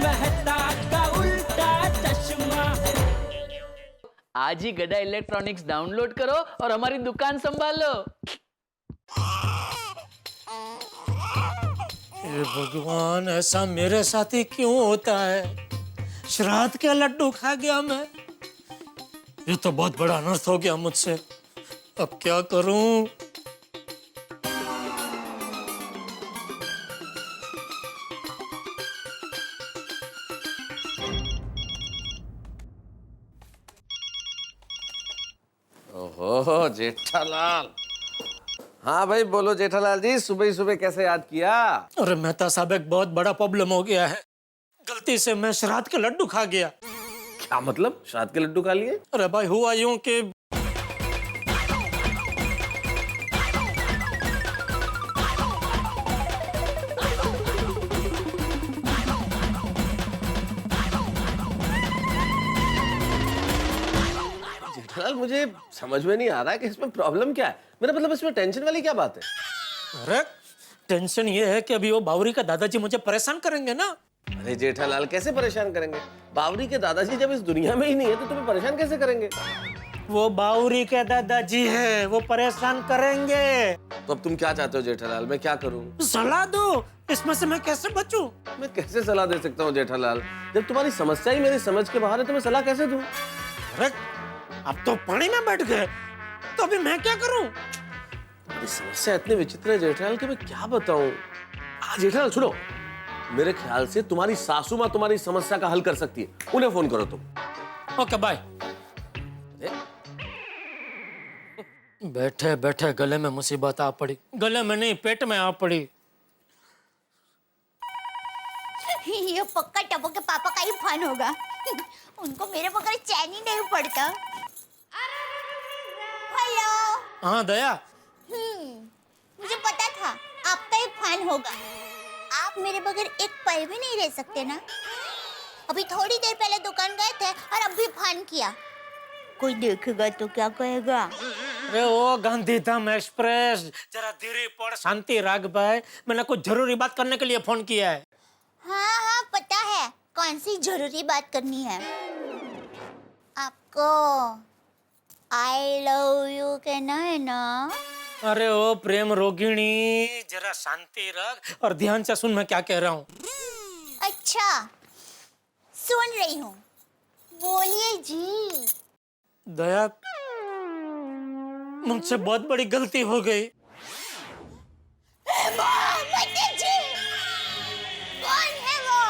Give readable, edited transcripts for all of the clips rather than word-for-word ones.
मेहता का उल्टा चश्मा। आज ही गड़ा इलेक्ट्रॉनिक्स डाउनलोड करो और हमारी दुकान संभालो। ये भगवान, ऐसा मेरे साथ ही क्यों होता है? श्राद्ध के लड्डू खा गया मैं। ये तो बहुत बड़ा अनर्थ हो गया मुझसे। अब क्या करूं? ओहो जेठालाल। हाँ भाई बोलो जेठालाल जी, सुबह ही सुबह कैसे याद किया? अरे मेहता साहब, एक बहुत बड़ा प्रॉब्लम हो गया है। गलती से मैं श्राद्ध के लड्डू खा गया। क्या मतलब, श्राद्ध के लड्डू खा लिए? अरे भाई, हुआ यूं कि जेठालाल मुझे समझ में नहीं आ रहा है कि इसमें प्रॉब्लम क्या है। मेरा मतलब इसमें टेंशन वाली क्या बात है? अरे टेंशन ये है कि अभी वो बावरी का दादाजी मुझे परेशान करेंगे ना। अरे जेठालाल कैसे परेशान करेंगे? बावरी के दादाजी जब इस दुनिया में ही नहीं है तो तुम्हें परेशान कैसे करेंगे? वो बावरी के दादाजी है, वो परेशान करेंगे। तो अब तुम क्या चाहते हो जेठालाल, मैं क्या करूं? सलाह दो, इसमें से मैं कैसे बचूं? मैं कैसे सलाह दे सकता हूँ जेठालाल? जब तुम्हारी समस्या ही मेरी समझ के बाहर है तो मैं सलाह कैसे दूं? अरे अब तो पानी में बैठ गए, तो अभी मैं क्या करूं? ये समस्या इतनी विचित्र है जेठालाल कि मैं क्या बताऊं। जेठालाल सुनो, मेरे ख्याल से तुम्हारी सासू माँ तुम्हारी समस्या का हल कर सकती है। उन्हें फोन करो तुम। Okay bye. बैठे बैठे गले में मुसीबत आ पड़ी। गले में नहीं, पेट में आ पड़ी। ये पक्का टप्पू के पापा का ही फन होगा। उनको मेरे बगैर चैन ही नहीं पड़ता। हेलो। हाँ दया। मुझे पता था आपका ही फन होगा। आप मेरे बगैर एक पल भी नहीं रह सकते ना। अभी थोड़ी देर पहले दुकान गए थे और अब भी फन किया। कोई देखेगा तो क्या कहेगा? अरे ओ गांधीधाम एक्सप्रेस, जरा धीरे पड़, शांति राग भाई। मैंने कुछ जरूरी बात करने के लिए फोन किया है। हाँ हाँ पता है कौन सी जरूरी बात करनी है। आपको आई लव यू कहना है ना? अरे ओ प्रेम रोगिणी, जरा शांति रख और ध्यान से सुन मैं क्या कह रहा हूँ। अच्छा सुन रही हूँ, बोलिए जी। दया, मुझसे बहुत बड़ी गलती हो गई। जी, कौन है वो?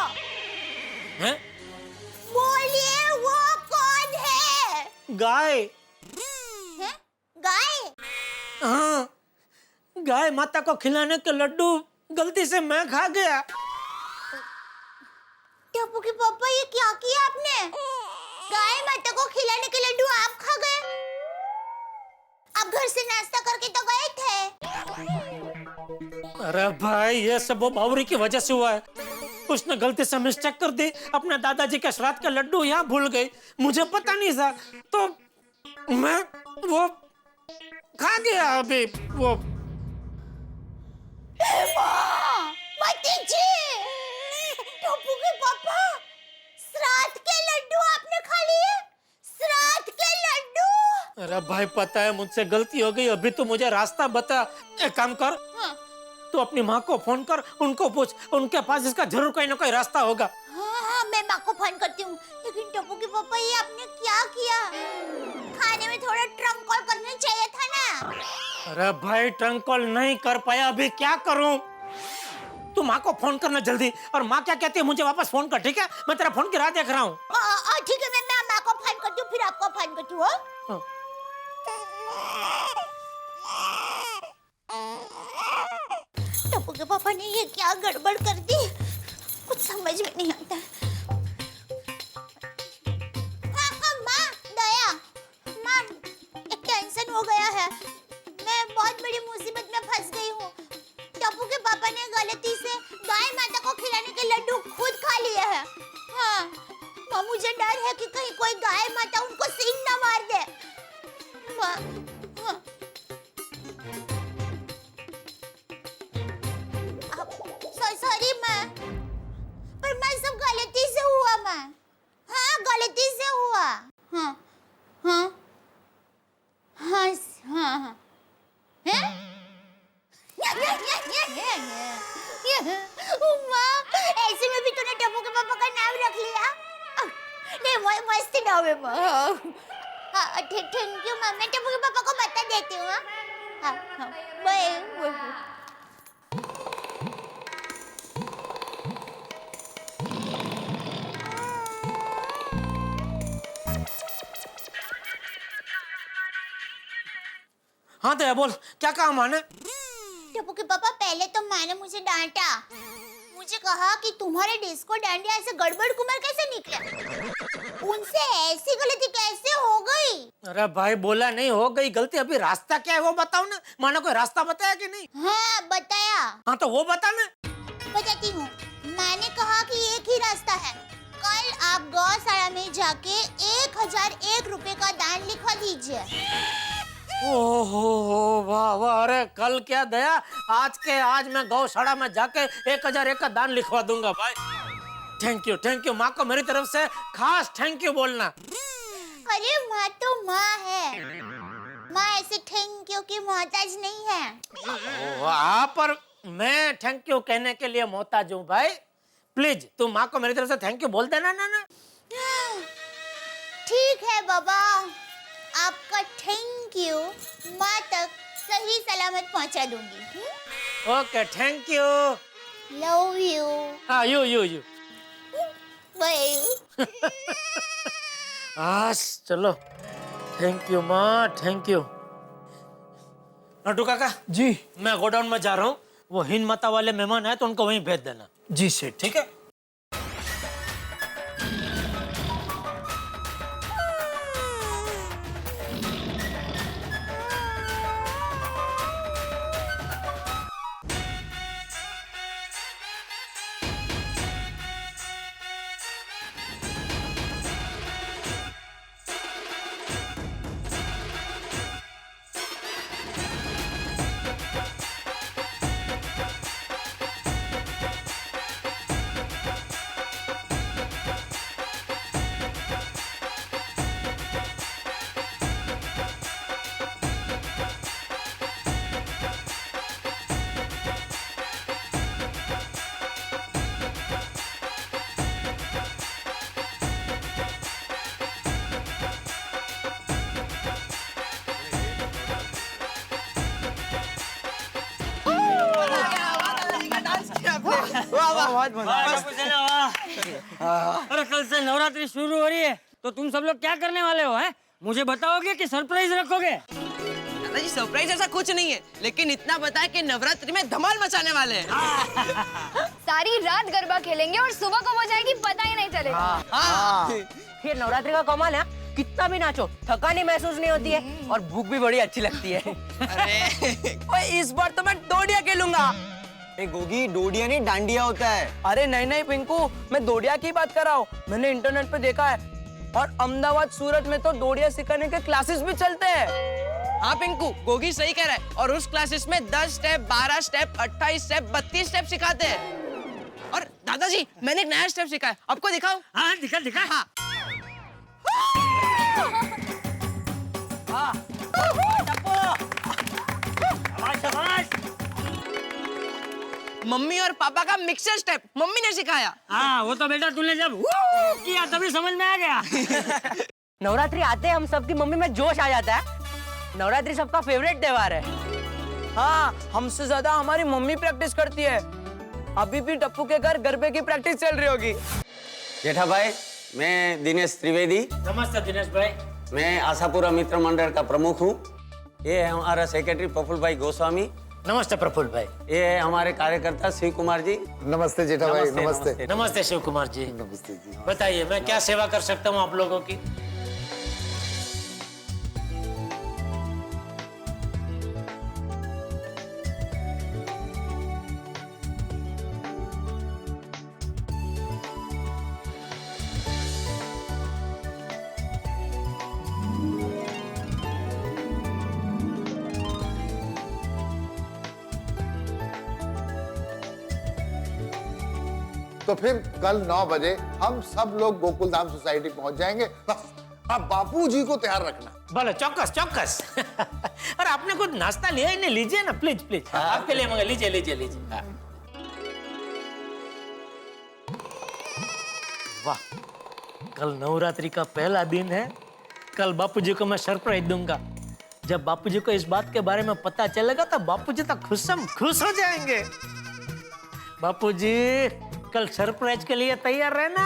हैं? बोलिए वो कौन है? गाय। हैं? गाय? हाँ, गाय माता को खिलाने के लड्डू गलती से मैं खा गया। टप्पू के पापा, ये क्या किया आपने? गाय माता को खिलाने के लड्डू आप खा गए? आप घर से नाश्ता करके तो गए थे। अरे भाई, ये सब वो बावरी की वजह से हुआ है। उसने गलती से मिस्टेक कर दी, अपने दादाजी के श्राद्ध के लड्डू यहाँ भूल गई। मुझे पता नहीं था तो मैं वो खा गया। अभी वो मती जी, टप्पू के पापा, श्राद्ध के लड्डू आपने खा लिए? श्राद्ध के लड्डू? अरे भाई, पता है मुझसे गलती हो गई। अभी तो मुझे रास्ता बता। एक काम कर, हाँ। तू अपनी माँ को फोन कर, उनको पूछ, उनके पास इसका जरूर कोई ना कोई रास्ता होगा। हाँ हाँ मैं माँ को फोन करती हूँ। लेकिन टप्पू के पापा, ये आपने क्या किया? खाने में थोड़ा ट्रंक कॉल करना चाहिए था ना। अरे भाई, ट्रंक कॉल नहीं कर पाया, अभी क्या करूं? तू माँ को फोन करना जल्दी। और माँ क्या कहती है मुझे वापस फोन कर, ठीक है? मैं तेरा फोन की राह देख रहा हूँ। ठीक है, मैं माँ को फोन करती हूँ, फिर आपको फोन करती हूँ। हाँ। टप्पू के पापा ने ये क्या गड़बड़ कर दी, कुछ समझ में नहीं आता। हाँ, माँ, दया, माँ, एक टेंशन हो गया है। मैं बहुत बड़ी मुसीबत में फंस गई हूँ। टप्पू के पापा ने गलती से गाय माता को खिलाने के लड्डू खुद खा लिए हैं। हाँ, माँ, मुझे डर है कि कहीं कोई गाय माता उनको सींग न मार दे। माँ, हाँ। सॉरी माँ, पर मैं सब गलती माँ। हाँ गलती से हुआ। हाँ हाँ हाँ हाँ हाँ हैं? माँ ऐसे में भी तूने टप्पू के पापा का नाम रख लिया। नहीं मस्त नाम है माँ। हाँ थैंक यू माँ, मैं टप्पू के पापा को बता देती हूँ। हाँ हाँ बाय। हाँ दया बोल, क्या कहा माँ ने? टप्पू के पापा पहले तो माँ ने मुझे डांटा, मुझे कहा कि तुम्हारे डिस्को डांडिया ऐसे गड़बड़ कुमार कैसे निकले, उनसे ऐसी गलती कैसे हो गई? अरे भाई बोला नहीं हो गई गलती, अभी रास्ता क्या है वो बताओ ना। माँ ने कोई रास्ता बताया कि नहीं? हाँ बताया। हाँ तो वो बता ना। बताती हूँ। माँ ने कहा कि एक ही रास्ता है, कल आप गौशाला में जाके 1001 रुपए का दान लिखवा दीजिए। ओहो वाह वाह, अरे कल क्या दया, आज के आज मैं गौशाला में जाके 1001 का दान लिखवा दूंगा भाई। थैंक यू माँ को मेरी तरफ से खास थैंक यू बोलना। अरे माँ तो माँ है, माँ ऐसे थैंक यू की मोहताज नहीं है। वाह, पर मैं थैंक यू कहने के लिए मोहताज हूँ भाई। प्लीज तू माँ को मेरी तरफ से थैंक यू बोल देना ना। ठीक है बाबा, आपका थैंक यू माँ तक सही सलामत पहुँचा दूंगी। Okay thank you. Love you. हाँ यू बाय। आस चलो, थैंक यू माँ, थैंक यू। नटू काका जी मैं गोडाउन में जा रहा हूँ, वो हिंद माता वाले मेहमान आए तो उनको वहीं भेज देना। जी सेठ। ठीक है। अरे कल से नवरात्रि शुरू हो रही है तो तुम सब लोग क्या करने वाले हो हैं? मुझे बताओगे कि सरप्राइज रखोगे? दादाजी सरप्राइज ऐसा कुछ नहीं है, लेकिन इतना बताया कि नवरात्रि में धमाल मचाने वाले हैं। सारी रात गरबा खेलेंगे और सुबह कब हो जाएगी पता ही नहीं चलेगा। ये नवरात्रि का कमाल है, कितना भी नाचो थकान ही महसूस नहीं होती है और भूख भी बड़ी अच्छी लगती है। अरे इस बार तो मैं डोडिया खेलूंगा। गोगी डोडिया नहीं डांडिया होता है। अरे नहीं पिंकू, मैं डोडिया की बात कर रहा हूँ, मैंने इंटरनेट पे देखा है और अहमदाबाद सूरत में तो डोडिया सिखाने के क्लासेस भी चलते हैं। हाँ पिंकू, गोगी सही कह रहा है, और उस क्लासेस में 10 स्टेप, 12 स्टेप, 28 स्टेप, 32 स्टेप सिखाते हैं। और दादाजी मैंने एक नया स्टेप सीखा है, आपको दिखाऊं? हाँ दिखा। हाँ। मम्मी और पापा का मिक्सर स्टेप मम्मी ने सिखाया। हाँ वो तो बेटा तूने जब किया तभी समझ में आ गया। नवरात्रि आते हम सबकी मम्मी में जोश आ जाता है। नवरात्रि सबका फेवरेट त्योहार है। हाँ हमसे ज्यादा हमारी मम्मी प्रैक्टिस करती है। अभी भी टप्पू के घर गरबे की प्रैक्टिस चल रही होगी। जेठा भाई, मैं दिनेश त्रिवेदी, नमस्ते दिनेश भाई। मैं आशापुरा मित्र मंडल का प्रमुख हूँ। ये है हमारा सेक्रेटरी प्रफुल्ल भाई गोस्वामी। नमस्ते प्रफुल्ल भाई। ये है हमारे कार्यकर्ता शिव कुमार जी। नमस्ते जेठा भाई। नमस्ते। नमस्ते शिव कुमार जी। नमस्ते जी। बताइए मैं क्या सेवा कर सकता हूँ आप लोगों की? तो तो फिर कल 9 बजे हम सब लोग गोकुल धाम सोसाइटी पहुंच जाएंगे। बस अब बापूजी को तैयार रखना। भले चौकस चौकस। अरे आपने कुछ नाश्ता लिया ही नहीं, लीजिए ना प्लीज प्लीज। आपके लिए मंगा, लीजिए लीजिए लीजिए। हाँ। वाह, कल नवरात्रि का पहला दिन है। कल बापूजी को मैं सरप्राइज दूंगा। जब बापूजी को इस बात के बारे में पता चलेगा तो बापूजी तो खुश हो जाएंगे। बापूजी कल सरप्राइज के लिए तैयार रहना।